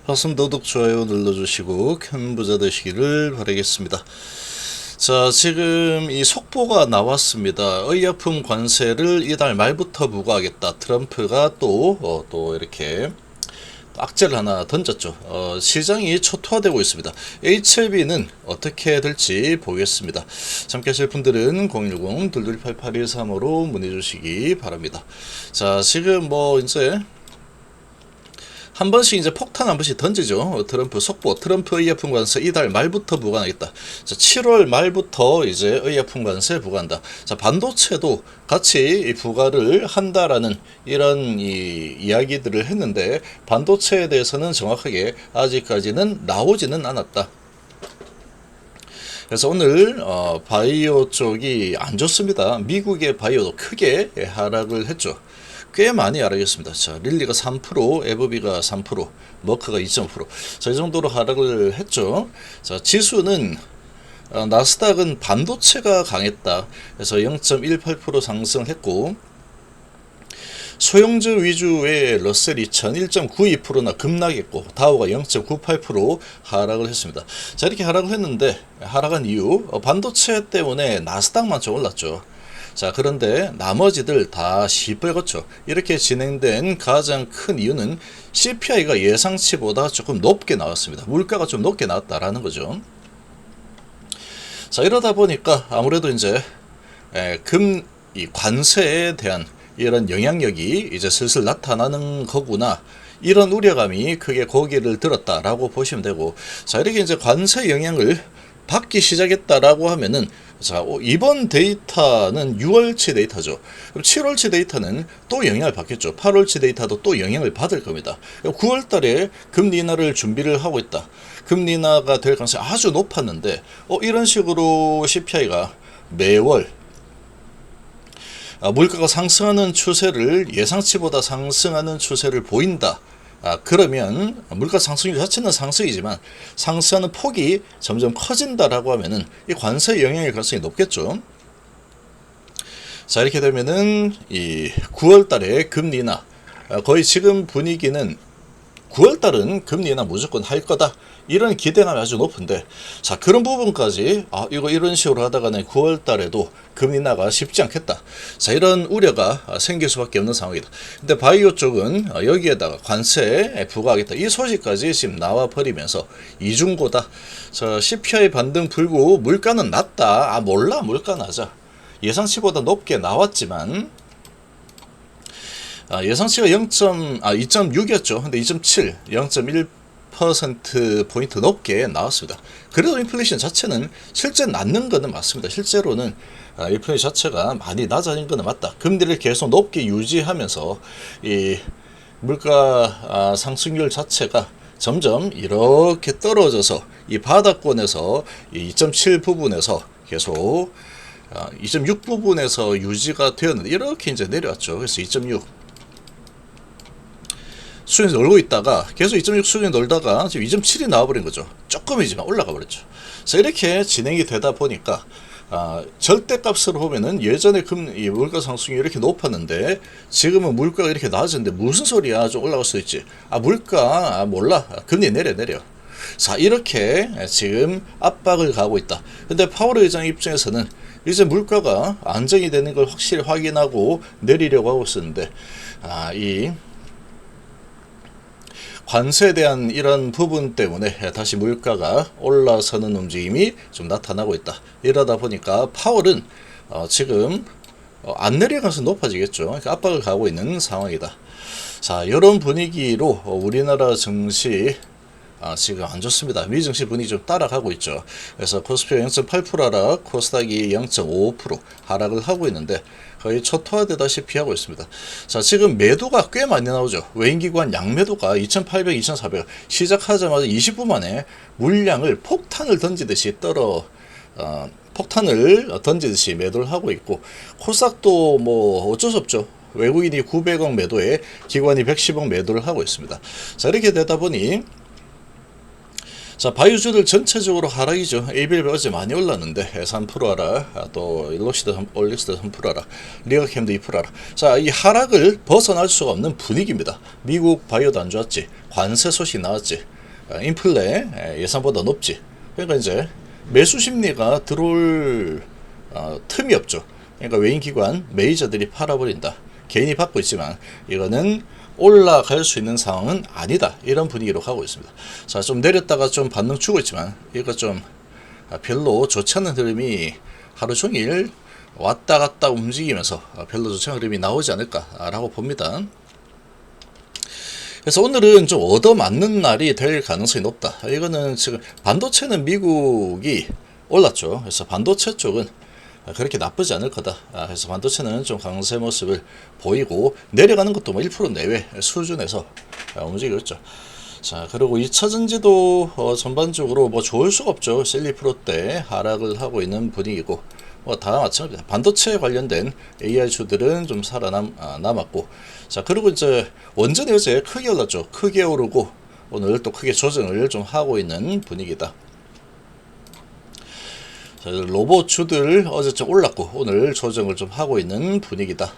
화성 도둑 좋아요 눌러주시고 큰 부자 되시기를 바라겠습니다. 자, 지금 이 속보가 나왔습니다. 의약품 관세를 이달 말부터 부과하겠다. 트럼프가 또 이렇게 악재를 하나 던졌죠. 시장이 초토화되고 있습니다. HLB는 어떻게 될지 보겠습니다. 함께 하실 분들은 010-2288-135로 문의 주시기 바랍니다. 자, 지금 이제 한 번씩 이제 폭탄 한 번씩 던지죠. 트럼프 속보, 트럼프 의약품 관세 이달 말부터 부과하겠다. 자, 7월 말부터 이제 의약품 관세 부과한다. 자, 반도체도 같이 부과를 한다라는 이런 이야기들을 했는데 반도체에 대해서는 정확하게 아직까지는 나오지는 않았다. 그래서 오늘 바이오 쪽이 안 좋습니다. 미국의 바이오도 크게 하락을 했죠. 꽤 많이 하락했습니다. 자, 릴리가 3%, 에버비가 3%, 머크가 2.5%. 자, 이 정도로 하락을 했죠. 자, 지수는 나스닥은 반도체가 강했다. 그래서 0.18% 상승했고 소형주 위주의 러셀 2000 1.92%나 급락했고 다우가 0.98% 하락을 했습니다. 자, 이렇게 하락을 했는데 하락한 이유 반도체 때문에 나스닥만 좀 올랐죠. 자, 그런데 나머지들 다 시뻘겋죠. 이렇게 진행된 가장 큰 이유는 CPI가 예상치보다 조금 높게 나왔습니다. 물가가 좀 높게 나왔다라는 거죠. 자, 이러다 보니까 아무래도 이제 이 관세에 대한 이런 영향력이 이제 슬슬 나타나는 거구나. 이런 우려감이 크게 고개를 들었다라고 보시면 되고, 자, 이렇게 이제 관세 영향을 받기 시작했다라고 하면은, 자, 이번 데이터는 6월치 데이터죠. 그럼 7월치 데이터는 또 영향을 받겠죠. 8월치 데이터도 또 영향을 받을 겁니다. 9월 달에 금리 인하를 준비를 하고 있다. 금리 인하가 될 가능성이 아주 높았는데, 이런 식으로 CPI가 매월 물가가 상승하는 추세를 예상치보다 상승하는 추세를 보인다. 그러면 물가 상승률 자체는 상승이지만 상승하는 폭이 점점 커진다라고 하면은 이 관세 영향일 가능성이 높겠죠. 자, 이렇게 되면은 이 9월 달에 금리 인하 거의 지금 분위기는 9월 달은 금리 인하 무조건 할 거다. 이런 기대감이 아주 높은데, 자, 그런 부분까지 이거 이런 식으로 하다가는 9월 달에도 금리 인하가 쉽지 않겠다. 자, 이런 우려가 생길 수밖에 없는 상황이다. 근데 바이오 쪽은 여기에다가 관세 부과하겠다. 이 소식까지 지금 나와 버리면서 이중고다. 자, CPI 반등 불구 물가는 낮다. 몰라, 물가 낮아. 예상치보다 높게 나왔지만 예상치가 2.6이었죠. 근데 2.7, 0.1%포인트 높게 나왔습니다. 그래도 인플레이션 자체는 실제 낮는 거는 맞습니다. 실제로는 인플레이션 자체가 많이 낮아진 거는 맞다. 금리를 계속 높게 유지하면서 이 물가 상승률 자체가 점점 이렇게 떨어져서 이 바닥권에서 2.7 부분에서 계속 2.6 부분에서 유지가 되었는데 이렇게 이제 내려왔죠. 그래서 2.6 수준에 놀고 있다가 계속 2.6 수준에 놀다가 지금 2.7이 나와버린 거죠. 조금이지만 올라가 버렸죠. 그래서 이렇게 진행이 되다 보니까 절대값으로 보면은 예전에 이 물가 상승이 이렇게 높았는데 지금은 물가가 이렇게 낮은데 무슨 소리야? 좀 올라갈 수 있지. 물가 몰라. 금리 내려. 자, 이렇게 지금 압박을 가고 있다. 근데 파월 의장 입장에서는 이제 물가가 안정이 되는 걸 확실히 확인하고 내리려고 하고 있었는데 이 관세에 대한 이런 부분 때문에 다시 물가가 올라서는 움직임이 좀 나타나고 있다. 이러다 보니까 파월은 지금 안 내려가서 높아지겠죠. 그러니까 압박을 가고 있는 상황이다. 자, 이런 분위기로 우리나라 증시 지금 안 좋습니다. 미 증시 분위기 좀 따라가고 있죠. 그래서 코스피가 0.8% 하락, 코스닥이 0.5% 하락을 하고 있는데 거의 초토화되다시피 하고 있습니다. 자, 지금 매도가 꽤 많이 나오죠. 외인기관 양매도가 2,800, 2,400 시작하자마자 20분 만에 물량을 폭탄을 던지듯이 매도를 하고 있고, 코스닥도 어쩔 수 없죠. 외국인이 900억 매도에 기관이 110억 매도를 하고 있습니다. 자, 이렇게 되다 보니 자, 바이오주들 전체적으로 하락이죠. ABLB 어제 많이 올랐는데 3% 하락, 또 일록시드 올릭스도 3% 하락, 리가캠도 2% 하락. 자, 이 하락을 벗어날 수가 없는 분위기입니다. 미국 바이오도 안 좋았지, 관세 소식 나왔지. 인플레 예상보다 높지. 그러니까 이제 매수 심리가 들어올 틈이 없죠. 그러니까 외인기관 메이저들이 팔아버린다. 개인이 받고 있지만 이거는 올라갈 수 있는 상황은 아니다. 이런 분위기로 가고 있습니다. 자, 좀 내렸다가 좀 반등 주고 있지만 이거 좀 별로 좋지 않은 흐름이 하루 종일 왔다 갔다 움직이면서 별로 좋지 않은 흐름이 나오지 않을까라고 봅니다. 그래서 오늘은 좀 얻어맞는 날이 될 가능성이 높다. 이거는 지금 반도체는 미국이 올랐죠. 그래서 반도체 쪽은 그렇게 나쁘지 않을 거다. 그래서 반도체는 좀 강세 모습을 보이고 내려가는 것도 뭐 1% 내외 수준에서 움직이고 있죠. 자, 그리고 2차전지도 전반적으로 뭐 좋을 수가 없죠. 셀 2%대 하락을 하고 있는 분위기고 뭐 다 마찬가지입니다. 반도체 관련된 AI주들은 좀 살아남았고, 자, 그리고 이제 원전이 어제 크게 올랐죠. 크게 오르고 오늘 또 크게 조정을 좀 하고 있는 분위기다. 자, 로봇주들 어제 좀 올랐고 오늘 조정을 좀 하고 있는 분위기다.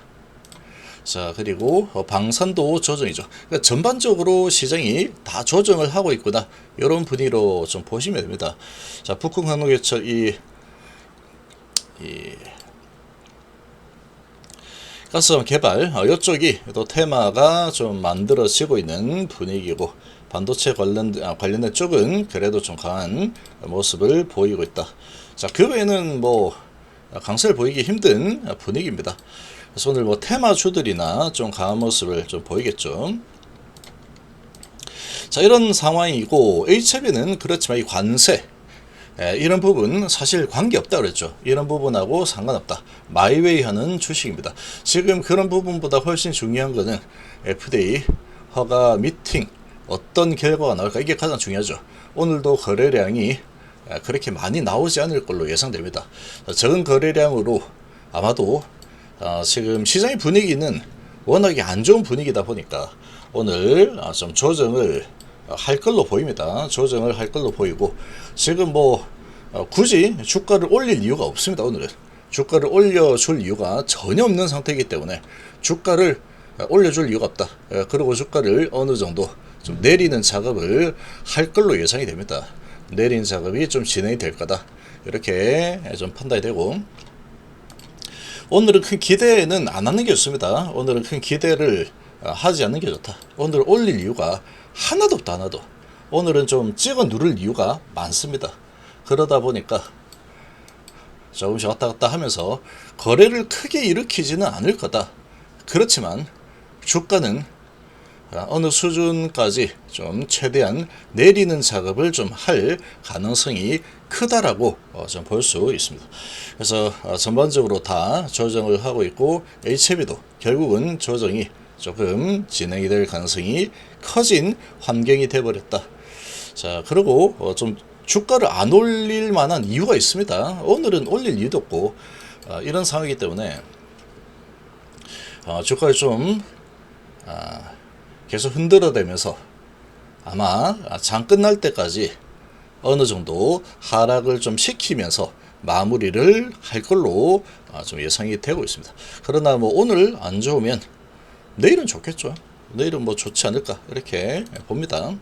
자, 그리고 방산도 조정이죠. 그러니까 전반적으로 시장이 다 조정을 하고 있구나, 이런 분위기로 좀 보시면 됩니다. 자, 북극항로개철 이 가스원 개발 이쪽이 또 테마가 좀 만들어지고 있는 분위기고, 반도체 관련된 쪽은 그래도 좀 강한 모습을 보이고 있다. 자, 그 외에는 뭐 강세를 보이기 힘든 분위기입니다. 그래서 오늘 뭐 테마주들이나 좀 강한 모습을 좀 보이겠죠. 자, 이런 상황이고, HB는 그렇지만 이 관세 이런 부분 사실 관계없다 그랬죠. 이런 부분하고 상관없다. 마이웨이 하는 주식입니다. 지금 그런 부분보다 훨씬 중요한 거는 FDA 허가 미팅 어떤 결과가 나올까, 이게 가장 중요하죠. 오늘도 거래량이 그렇게 많이 나오지 않을 걸로 예상됩니다. 적은 거래량으로 아마도 지금 시장의 분위기는 워낙에 안 좋은 분위기다 보니까 오늘 좀 조정을 할 걸로 보입니다. 조정을 할 걸로 보이고, 지금 뭐 굳이 주가를 올릴 이유가 없습니다. 오늘은 주가를 올려줄 이유가 전혀 없는 상태이기 때문에 주가를 올려줄 이유가 없다. 그리고 주가를 어느 정도 좀 내리는 작업을 할 걸로 예상이 됩니다. 내리는 작업이 좀 진행이 될 거다, 이렇게 좀 판단이 되고, 오늘은 큰 기대는 안 하는 게 좋습니다. 오늘은 큰 기대를 하지 않는 게 좋다. 오늘 올릴 이유가 하나도 없다. 하나도. 오늘은 좀 찍어 누를 이유가 많습니다. 그러다 보니까 조금씩 왔다 갔다 하면서 거래를 크게 일으키지는 않을 거다. 그렇지만 주가는 어느 수준까지 좀 최대한 내리는 작업을 좀 할 가능성이 크다라고 좀 볼 수 있습니다. 그래서 전반적으로 다 조정을 하고 있고, HB도 결국은 조정이 조금 진행이 될 가능성이 커진 환경이 되어버렸다. 자, 그리고 좀 주가를 안 올릴 만한 이유가 있습니다. 오늘은 올릴 이유도 없고, 이런 상황이기 때문에 주가를 좀 계속 흔들어대면서 아마 장 끝날 때까지 어느 정도 하락을 좀 시키면서 마무리를 할 걸로 좀 예상이 되고 있습니다. 그러나 뭐 오늘 안 좋으면 내일은 좋겠죠. 내일은 뭐 좋지 않을까, 이렇게 봅니다.